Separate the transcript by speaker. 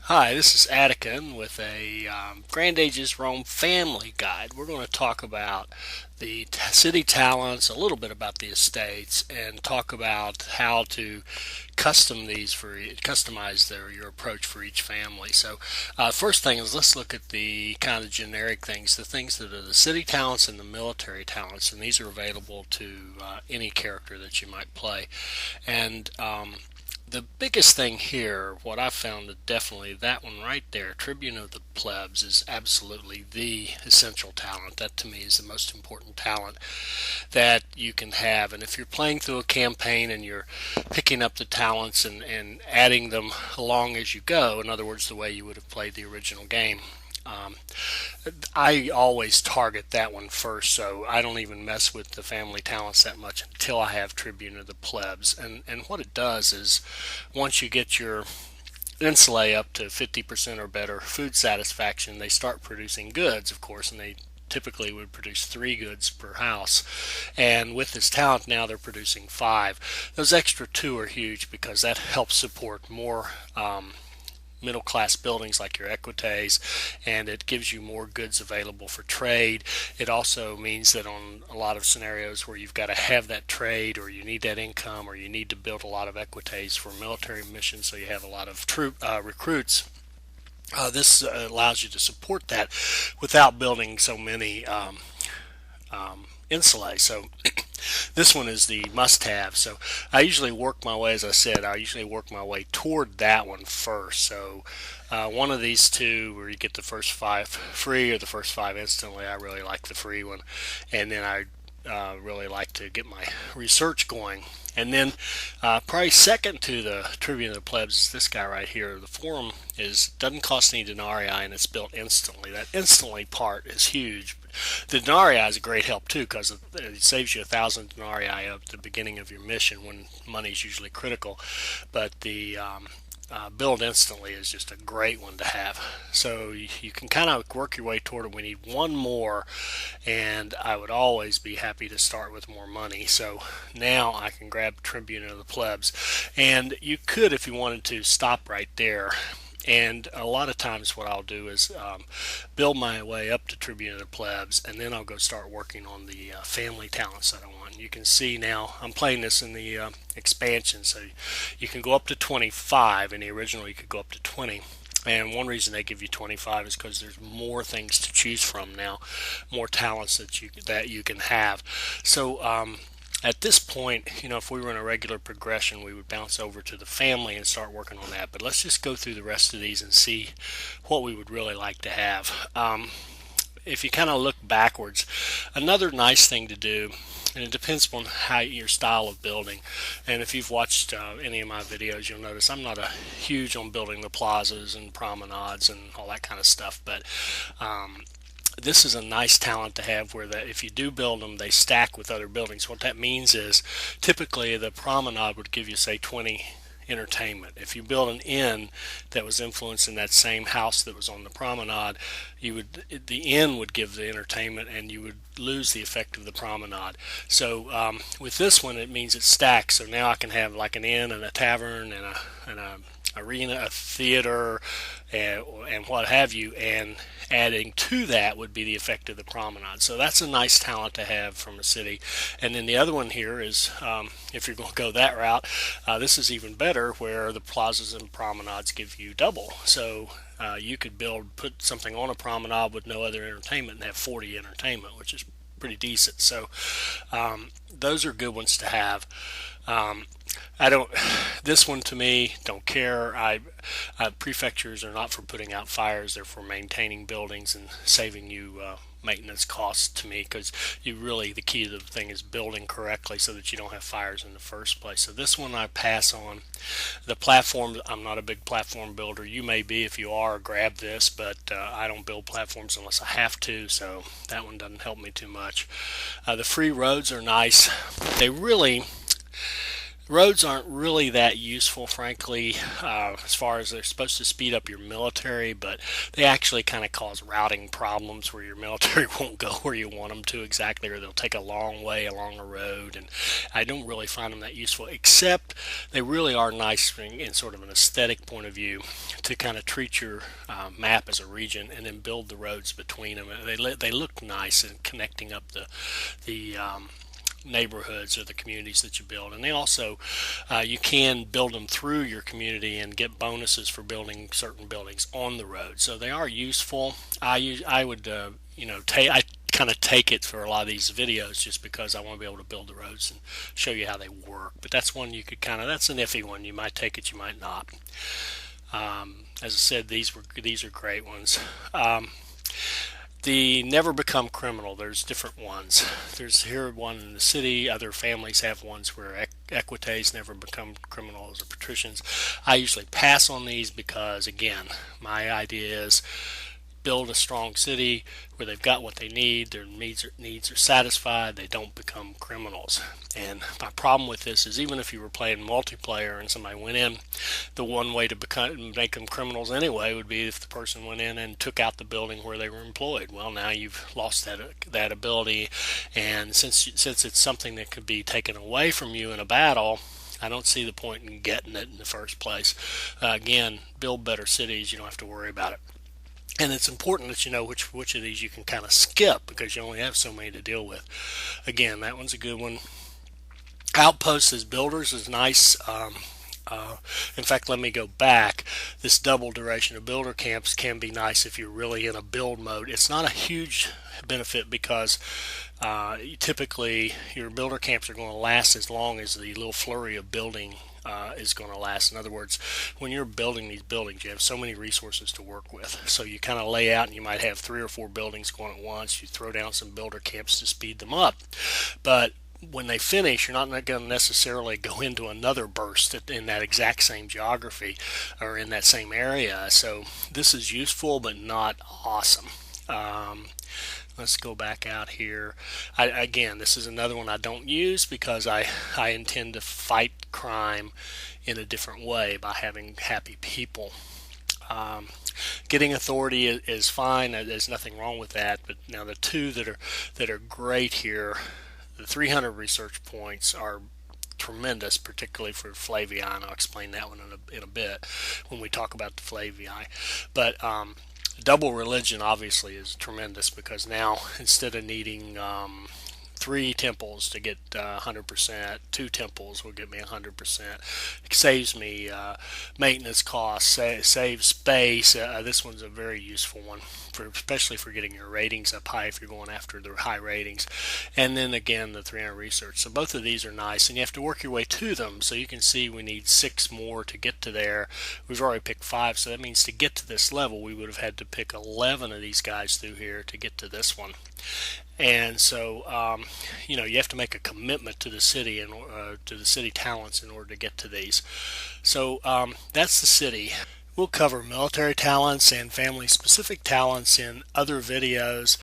Speaker 1: Hi, this is Adekyn with a Grand Ages Rome family guide. We're going to talk about the city talents, a little bit about the estates, and talk about how to customize your approach for each family. So, first thing is let's look at the kind of generic things, the things that are the city talents and the military talents, and these are available to any character that you might play. And the biggest thing here, what I found, is definitely that one right there, Tribune of the Plebs, is absolutely the essential talent. That to me is the most important talent that you can have. And if you're playing through a campaign and you're picking up the talents and adding them along as you go, in other words, the way you would have played the original game, um, I always target that one first, so I don't even mess with the family talents that much until I have Tribune of the Plebs. And what it does is, once you get your insulae up to 50% or better food satisfaction, they start producing goods, of course, and they typically would produce 3 goods per house. And with this talent now, they're producing 5. Those extra 2 are huge because that helps support more middle class buildings like your equites, and it gives you more goods available for trade. It also means that on a lot of scenarios where you've got to have that trade, or you need that income, or you need to build a lot of equites for military missions, so you have a lot of recruits. This allows you to support that without building so many insulae. So this one is the must-have. So I usually work my way, as I said, I usually work my way toward that one first. So one of these two, where you get the first 5 free or the first 5 instantly, I really like the free one. And then I really like to get my research going. And then probably second to the Tribune of the Plebs is this guy right here. The forum doesn't cost any denarii, and it's built instantly. That instantly part is huge. The denarii is a great help too, because it saves you 1,000 denarii at the beginning of your mission when money is usually critical. But the build instantly is just a great one to have. So you can kind of work your way toward it. We need one more, and I would always be happy to start with more money. So now I can grab Tribune of the Plebs, and you could, if you wanted to, stop right there. And a lot of times, what I'll do is build my way up to Tribune of the Plebs, and then I'll go start working on the family talents that I want. You can see now I'm playing this in the expansion, so you can go up to 25. In the original, you could go up to 20. And one reason they give you 25 is because there's more things to choose from now, more talents that you can have. So at this point, if we were in a regular progression, we would bounce over to the family and start working on that. But let's just go through the rest of these and see what we would really like to have. If you kind of look backwards, another nice thing to do, and it depends on how your style of building. And if you've watched any of my videos, you'll notice I'm not a huge on building the plazas and promenades and all that kind of stuff. But this is a nice talent to have, where that if you do build them, they stack with other buildings. What that means is, typically the promenade would give you, say, 20 entertainment. If you build an inn that was influenced in that same house that was on the promenade, the inn would give the entertainment, and you would lose the effect of the promenade. So with this one, it means it stacks. So now I can have like an inn and a tavern and a arena, a theater, and what have you, and adding to that would be the effect of the promenade. So that's a nice talent to have from a city. And then the other one here is, if you're going to go that route, this is even better, where the plazas and promenades give you double. So you could put something on a promenade with no other entertainment and have 40 entertainment, which is pretty decent. So those are good ones to have. I don't. This one, to me, don't care. Prefectures are not for putting out fires; they're for maintaining buildings and saving you maintenance costs. To me, because the key to the thing is building correctly so that you don't have fires in the first place. So this one I pass on. The platform, I'm not a big platform builder. You may be. If you are, grab this. But I don't build platforms unless I have to. So that one doesn't help me too much. The free roads are nice. They really Roads aren't really that useful, frankly, as far as they're supposed to speed up your military, but they actually kind of cause routing problems where your military won't go where you want them to exactly, or they'll take a long way along a road. And I don't really find them that useful, except they really are nice in sort of an aesthetic point of view to kind of treat your map as a region and then build the roads between them. They look nice in connecting up the neighborhoods or the communities that you build. And they also, you can build them through your community and get bonuses for building certain buildings on the road. So they are useful. I would, I kind of take it for a lot of these videos just because I want to be able to build the roads and show you how they work. But that's one you could kind of, that's an iffy one. You might take it, you might not. As I said, these are great ones. The never become criminal. There's different ones. There's here one in the city. Other families have ones where equites never become criminals or patricians. I usually pass on these because, again, my idea is build a strong city where they've got what they need, their needs are satisfied, they don't become criminals. And my problem with this is even if you were playing multiplayer and somebody went in, the one way to make them criminals anyway would be if the person went in and took out the building where they were employed. Well, now you've lost that ability, and since it's something that could be taken away from you in a battle, I don't see the point in getting it in the first place. Again, build better cities, you don't have to worry about it. And it's important that you know which of these you can kind of skip because you only have so many to deal with. Again, that one's a good one. Outposts as builders is nice. In fact, let me go back. This double duration of builder camps can be nice if you're really in a build mode. It's not a huge benefit because typically your builder camps are going to last as long as the little flurry of building is going to last. In other words, when you're building these buildings, you have so many resources to work with. So you kind of lay out and you might have 3 or 4 buildings going at once. You throw down some builder camps to speed them up. But when they finish, you're not going to necessarily go into another burst in that exact same geography or in that same area. So this is useful, but not awesome. Let's go back out here. Again, this is another one I don't use because I intend to fight crime in a different way by having happy people. Um, Getting authority is fine. There's nothing wrong with that. But now the two that are great here, the 300 research points are tremendous, particularly for Flavii, and I'll explain that one in a bit when we talk about the Flavii. But double religion obviously is tremendous because now instead of needing 3 temples to get 100%. 2 temples will get me 100%. It saves me maintenance costs, saves space. This one's a very useful one, especially for getting your ratings up high if you're going after the high ratings. And then again, the 300 research. So both of these are nice, and you have to work your way to them. So you can see we need 6 more to get to there. We've already picked 5, so that means to get to this level, we would have had to pick 11 of these guys through here to get to this one. And so, you have to make a commitment to the city and to the city talents in order to get to these. So that's the city. We'll cover military talents and family-specific talents in other videos.